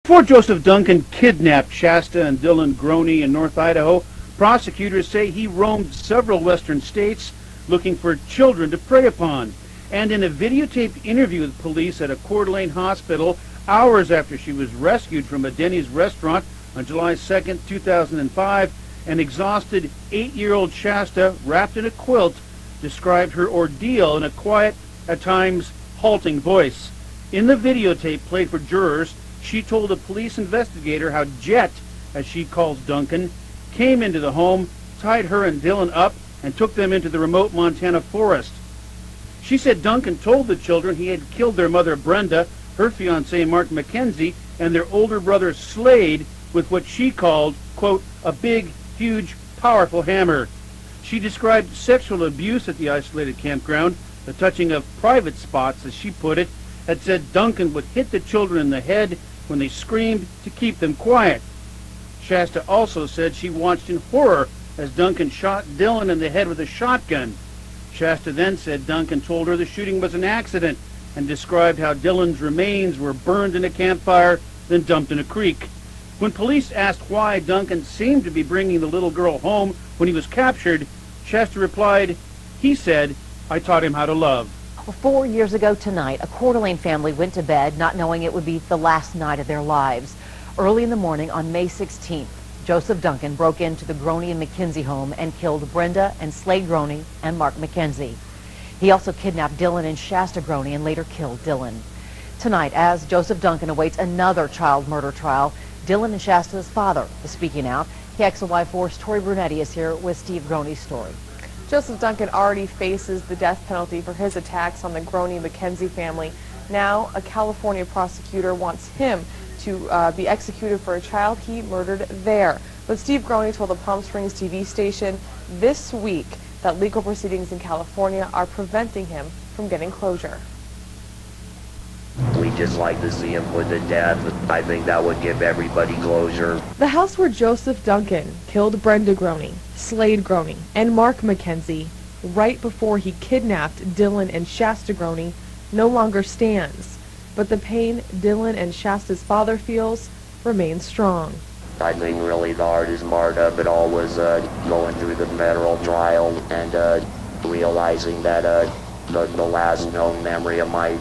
Before Joseph Duncan kidnapped Shasta and Dylan Groney in North Idaho, prosecutors say he roamed several western states looking for children to prey upon. And in a videotaped interview with police at a Coeur d'Alene hospital hours after she was rescued from a Denny's restaurant on July 2nd, 2005, an exhausted 8-year-old Shasta, wrapped in a quilt, described her ordeal in a quiet, at times halting voice. In the videotape played for jurors, she told a police investigator how Jet, as she calls Duncan, came into the home, tied her and Dylan up, and took them into the remote Montana forest. She said Duncan told the children he had killed their mother Brenda, her fiancé Mark McKenzie, and their older brother Slade with what she called, quote, a big, huge, powerful hammer. She described sexual abuse at the isolated campground, the touching of private spots, as she put it, had said Duncan would hit the children in the head when they screamed to keep them quiet. Shasta also said she watched in horror as Duncan shot Dylan in the head with a shotgun. Shasta then said Duncan told her the shooting was an accident and described how Dylan's remains were burned in a campfire, then dumped in a creek. When police asked why Duncan seemed to be bringing the little girl home when he was captured, Shasta replied, he said, I taught him how to love. Well, 4 years ago tonight, a Coeur d'Alene family went to bed not knowing it would be the last night of their lives. Early in the morning on May 16th, Joseph Duncan broke into the Groney and McKenzie home and killed Brenda and Slade Groney and Mark McKenzie. He also kidnapped Dylan and Shasta Groney and later killed Dylan. Tonight, as Joseph Duncan awaits another child murder trial, Dylan and Shasta's father is speaking out. KXLY4's Tori Brunetti is here with Steve Groney's story. Joseph Duncan already faces the death penalty for his attacks on the Groney-McKenzie family. Now, a California prosecutor wants him to be executed for a child he murdered there. But Steve Groney told the Palm Springs TV station this week that legal proceedings in California are preventing him from getting closure. We just like to see him put to death. I think that would give everybody closure. The house where Joseph Duncan killed Brenda Groney, Slade Groney, and Mark McKenzie right before he kidnapped Dylan and Shasta Groney no longer stands. But the pain Dylan and Shasta's father feels remains strong. I think really the hardest part of it all was going through the federal trial and realizing that the last known memory of my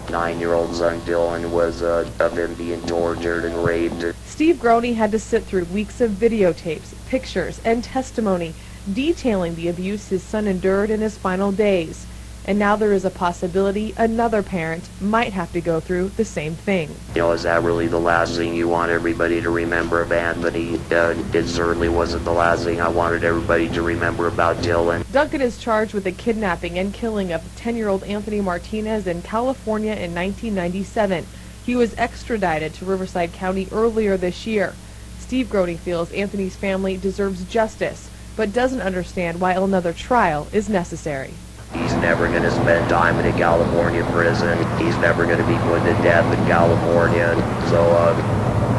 9-year-old son Dylan was of him being tortured and raped. Steve Groney had to sit through weeks of videotapes, pictures, and testimony detailing the abuse his son endured in his final days. And now there is a possibility another parent might have to go through the same thing. You know, is that really the last thing you want everybody to remember of Anthony? It certainly wasn't the last thing I wanted everybody to remember about Dylan. Duncan is charged with the kidnapping and killing of 10-year-old Anthony Martinez in California in 1997. He was extradited to Riverside County earlier this year. Steve Groney feels Anthony's family deserves justice, but doesn't understand why another trial is necessary. He's never going to spend time in a California prison. He's never going to be put to death in California. So,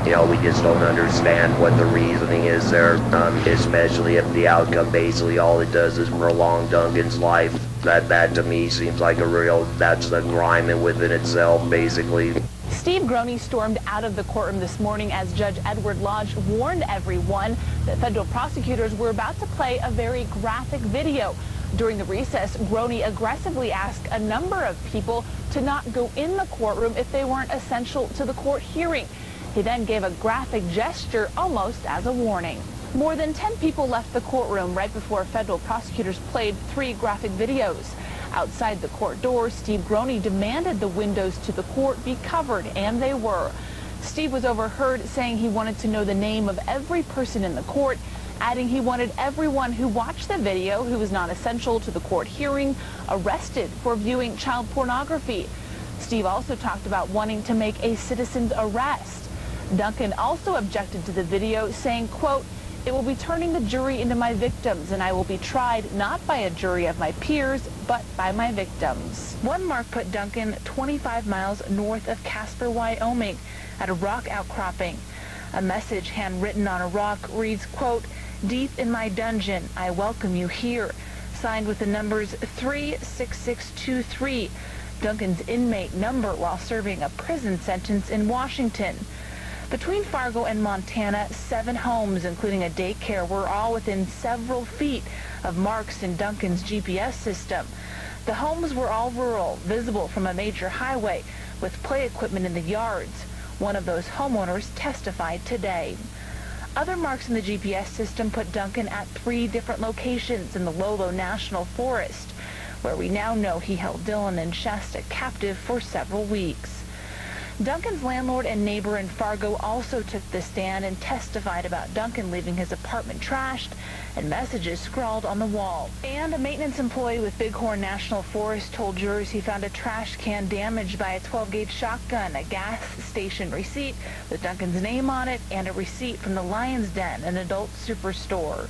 you know, we just don't understand what the reasoning is there, especially if the outcome basically all it does is prolong Duncan's life. That to me seems like that's a crime within itself, basically. Steve Groney stormed out of the courtroom this morning as Judge Edward Lodge warned everyone that federal prosecutors were about to play a very graphic video. During the recess, Groney aggressively asked a number of people to not go in the courtroom if they weren't essential to the court hearing. He then gave a graphic gesture almost as a warning. More than 10 people left the courtroom right before federal prosecutors played 3 graphic videos. Outside the court door, Steve Groney demanded the windows to the court be covered, and they were. Steve was overheard saying he wanted to know the name of every person in the court, adding he wanted everyone who watched the video who was not essential to the court hearing arrested for viewing child pornography. Steve also talked about wanting to make a citizen's arrest. Duncan also objected to the video, saying, quote, it will be turning the jury into my victims, and I will be tried not by a jury of my peers, but by my victims. One mark put Duncan 25 miles north of Casper, Wyoming, at a rock outcropping. A message handwritten on a rock reads, quote, deep in my dungeon, I welcome you here. Signed with the numbers 36623, Duncan's inmate number while serving a prison sentence in Washington. Between Fargo and Montana, 7 homes, including a daycare, were all within several feet of Mark's and Duncan's GPS system. The homes were all rural, visible from a major highway, with play equipment in the yards. One of those homeowners testified today. Other marks in the GPS system put Duncan at 3 different locations in the Lolo National Forest, where we now know he held Dylan and Shasta captive for several weeks. Duncan's landlord and neighbor in Fargo also took the stand and testified about Duncan leaving his apartment trashed and messages scrawled on the wall. And a maintenance employee with Bighorn National Forest told jurors he found a trash can damaged by a 12-gauge shotgun, a gas station receipt with Duncan's name on it, and a receipt from the Lion's Den, an adult superstore.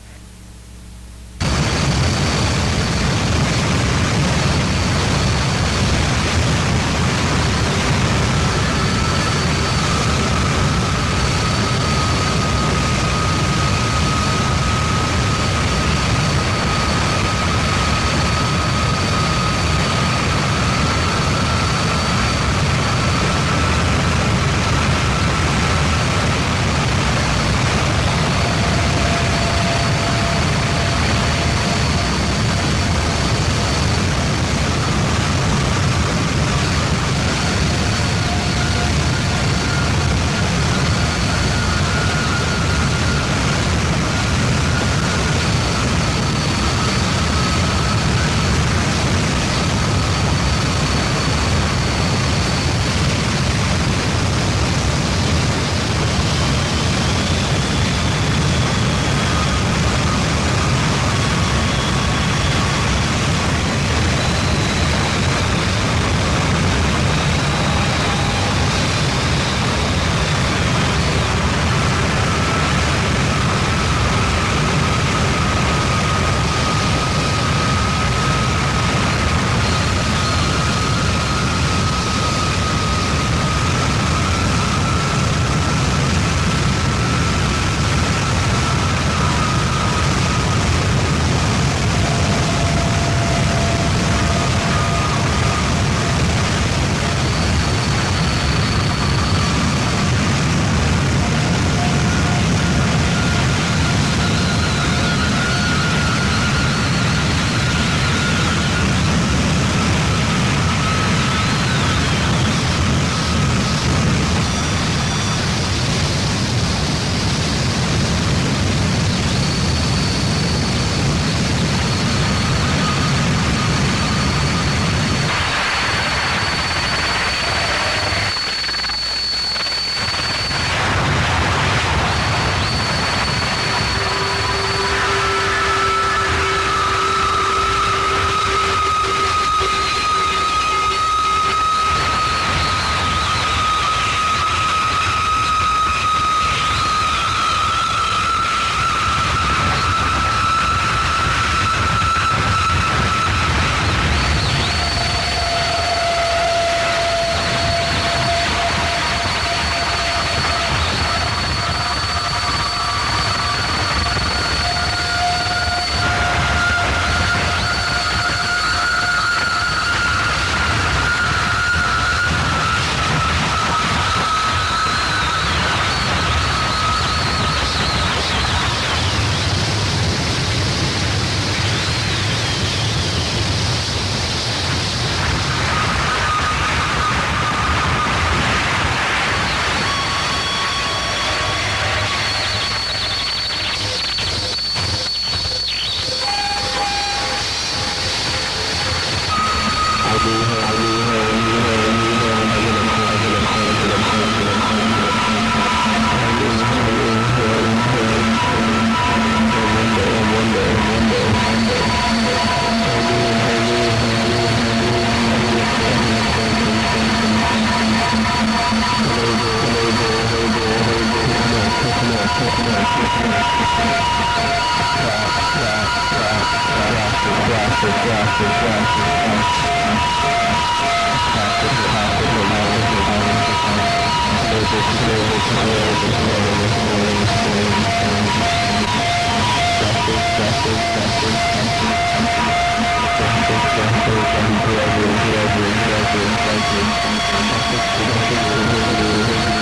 Thank you.